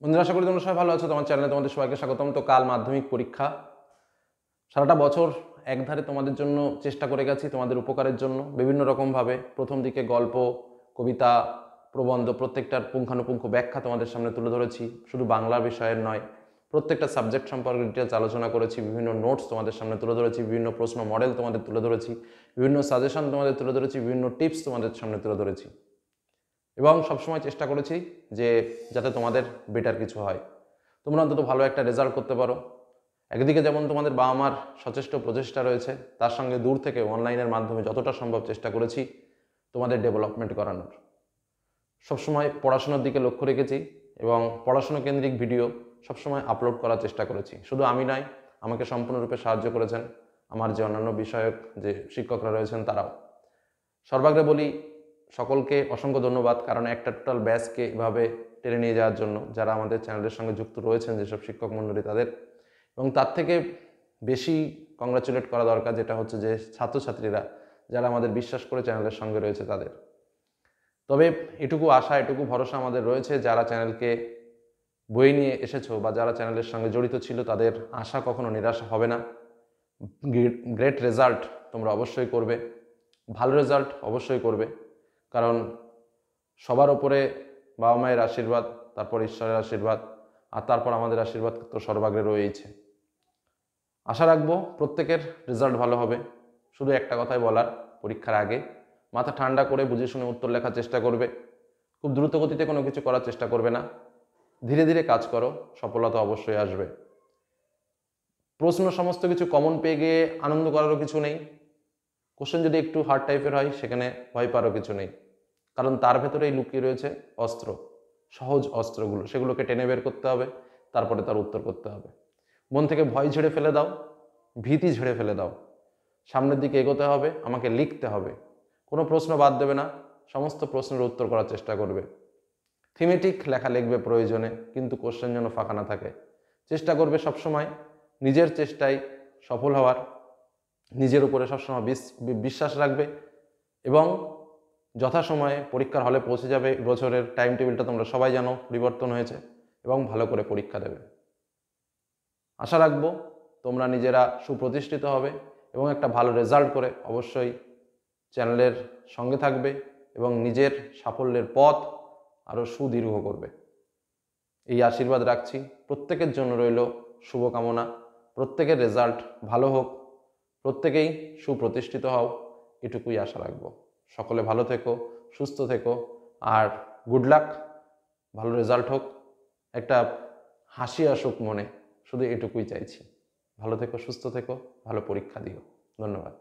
বন্ধুরা, আশা করি তোমরা সবাই ভালো আছো। তোমার চ্যানেলে তোমাদের সবাইকে স্বাগতম। তো কাল মাধ্যমিক পরীক্ষা। সারাটা বছর একধারে তোমাদের জন্য চেষ্টা করে গেছি, তোমাদের উপকারের জন্য বিভিন্ন রকমভাবে। প্রথম দিকে গল্প, কবিতা, প্রবন্ধ প্রত্যেকটার পুঙ্খানুপুঙ্খ ব্যাখ্যা তোমাদের সামনে তুলে ধরেছি। শুধু বাংলা বিষয়ের নয়, প্রত্যেকটা সাবজেক্ট সম্পর্কে ডিটেলস আলোচনা করেছি। বিভিন্ন নোটস তোমাদের সামনে তুলে ধরেছি, বিভিন্ন প্রশ্ন মডেল তোমাদের তুলে ধরেছি, বিভিন্ন সাজেশন তোমাদের তুলে ধরেছি, বিভিন্ন টিপস তোমাদের সামনে তুলে ধরেছি এবং সবসময় চেষ্টা করেছি যে যাতে তোমাদের বেটার কিছু হয়, তোমরা অন্তত ভালো একটা রেজাল্ট করতে পারো। একদিকে যেমন তোমাদের বাবা মার সচেষ্ট প্রচেষ্টা রয়েছে, তার সঙ্গে দূর থেকে অনলাইনের মাধ্যমে যতটা সম্ভব চেষ্টা করেছি তোমাদের ডেভেলপমেন্ট করানোর। সবসময় পড়াশোনার দিকে লক্ষ্য রেখেছি এবং পড়াশোনা কেন্দ্রিক ভিডিও সবসময় আপলোড করার চেষ্টা করেছি। শুধু আমি নয়, আমাকে সম্পূর্ণরূপে সাহায্য করেছেন আমার যে অন্যান্য বিষয়ক যে শিক্ষকরা রয়েছেন তারাও। সর্বাগ্রে বলি সকলকে অসংখ্য ধন্যবাদ, কারণ একটা টোটাল ব্যাচকে এভাবে টেনে নিয়ে যাওয়ার জন্য যারা আমাদের চ্যানেলের সঙ্গে যুক্ত রয়েছেন, যেসব শিক্ষক মণ্ডলী তাদের, এবং তার থেকে বেশি কংগ্রাচুলেট করা দরকার যেটা হচ্ছে যে ছাত্রছাত্রীরা যারা আমাদের বিশ্বাস করে চ্যানেলের সঙ্গে রয়েছে তাদের। তবে এটুকু আশা, এটুকু ভরসা আমাদের রয়েছে, যারা চ্যানেলকে বয়ে নিয়ে এসেছো বা যারা চ্যানেলের সঙ্গে জড়িত ছিল তাদের আশা কখনো নিরাশা হবে না। গ্রেট রেজাল্ট তোমরা অবশ্যই করবে, ভালো রেজাল্ট অবশ্যই করবে, কারণ সবার ওপরে বাবা মায়ের আশীর্বাদ, তারপর ঈশ্বরের আশীর্বাদ, আর তারপর আমাদের আশীর্বাদ তো সর্বাগ্রে রয়েছে। আশা রাখবো প্রত্যেকের রেজাল্ট ভালো হবে। শুধু একটা কথাই বলার, পরীক্ষার আগে মাথা ঠান্ডা করে বুঝে শুনে উত্তর লেখার চেষ্টা করবে। খুব দ্রুত গতিতে কোনো কিছু করার চেষ্টা করবে না, ধীরে ধীরে কাজ করো, সফলতা অবশ্যই আসবে। প্রশ্ন সমস্ত কিছু কমন পেয়ে গিয়ে আনন্দ করারও কিছু নেই। কোশ্চেন যদি একটু হার্ড টাইপের হয় সেখানে ভয় পাওয়ারও কিছু নেই, কারণ তার ভেতরেই লুকিয়ে রয়েছে অস্ত্র, সহজ অস্ত্রগুলো, সেগুলোকে টেনে বের করতে হবে, তারপরে তার উত্তর করতে হবে। মন থেকে ভয় ঝেড়ে ফেলে দাও, ভীতি ঝেড়ে ফেলে দাও, সামনের দিকে এগোতে হবে, আমাকে লিখতে হবে, কোনো প্রশ্ন বাদ দেবে না, সমস্ত প্রশ্নের উত্তর করার চেষ্টা করবে। থিমেটিক লেখা লিখবে প্রয়োজনে, কিন্তু কোশ্চেন যেন ফাঁকা না থাকে। চেষ্টা করবে সবসময় নিজের চেষ্টায় সফল হওয়ার, নিজের উপরে সবসময় বিশ্বাস রাখবে এবং যথাসময়ে পরীক্ষার হলে পৌঁছে যাবে। বছরের টাইম টেবিলটা তোমরা সবাই জানো, পরিবর্তন হয়েছে, এবং ভালো করে পরীক্ষা দেবে। আশা রাখবো তোমরা নিজেরা সুপ্রতিষ্ঠিত হবে এবং একটা ভালো রেজাল্ট করে অবশ্যই চ্যানেলের সঙ্গে থাকবে এবং নিজের সাফল্যের পথ আরও সুদীর্ঘ করবে। এই আশীর্বাদ রাখছি। প্রত্যেকের জন্য রইল শুভকামনা। প্রত্যেকের রেজাল্ট ভালো হোক, প্রত্যেকেই সুপ্রতিষ্ঠিত হও, এটুকুই আশা রাখবো। সকলে ভালো থেকো, সুস্থ থেকো, আর গুড লাক। ভালো রেজাল্ট হোক, একটা হাসি আসুক মনে, শুধু এটুকুই চাইছি। ভালো থেকো, সুস্থ থেকো, ভালো পরীক্ষা দিও। ধন্যবাদ।